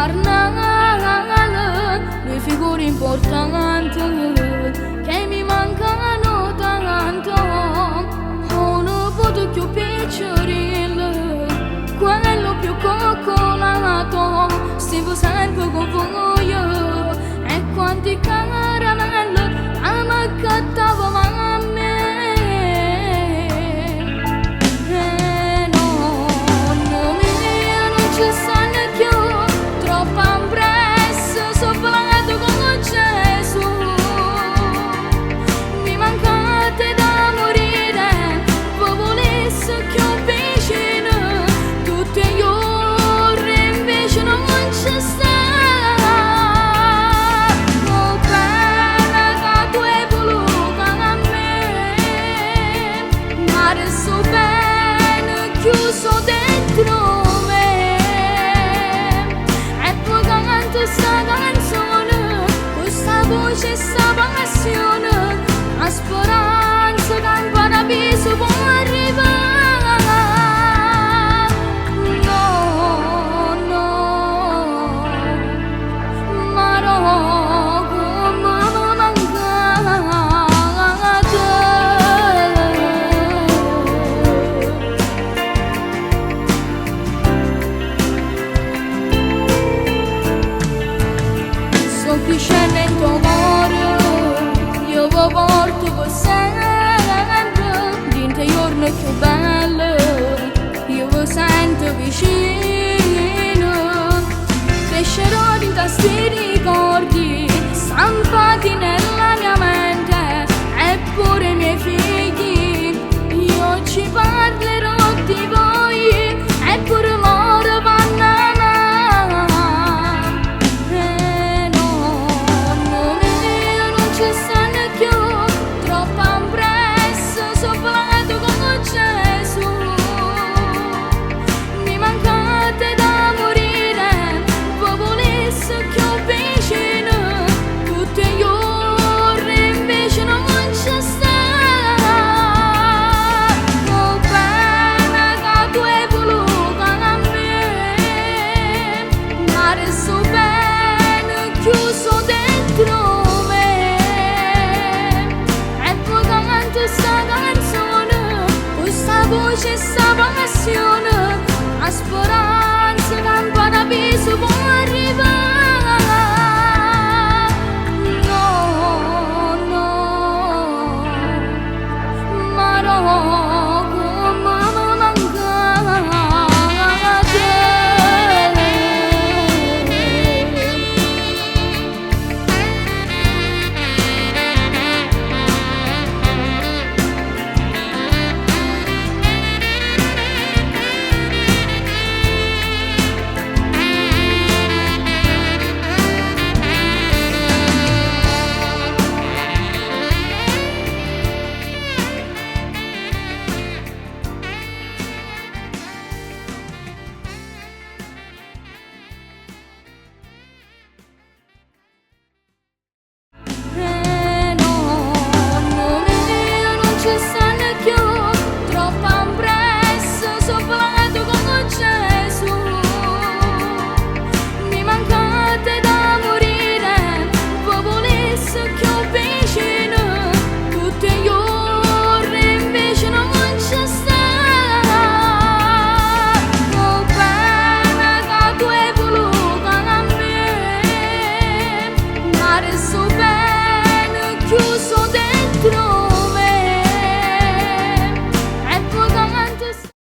parlare le figure importanti che mi mancano tanto. Ho un voto più piacere, quello più coccolato, stiamo sempre con voi. E quanti caramelle amaccattavo a me. E non ci stanno più, troppo impresso, sofflato con Gesù. Mi mancate da morire, voi volesse più vicino, tutti gli ore invece non ci sta. Chiuso dentro me, e poi canto sta canzone, questa voce, sta passione, la speranza che in paradiso può arrivare. No, no, ma no, come mi mancate. Sofficente in tuo cuore, io vi porto per sempre, dinte giorni più belle, io vi sento vicino. Crescerò di sti ricordi, stampati nella mia mente, eppure i miei figli, io ci parlerò di voi, eppure loro vanno a Gesù. Mi mancate da morire, voi volesse più vicino, tutti gli ore invece non ci sta. Oh bene che tu hai voluto a me, ma adesso bene chiuso dentro me, e poi canto sta canzone, questa voce, sta passione, la speranza che in paradiso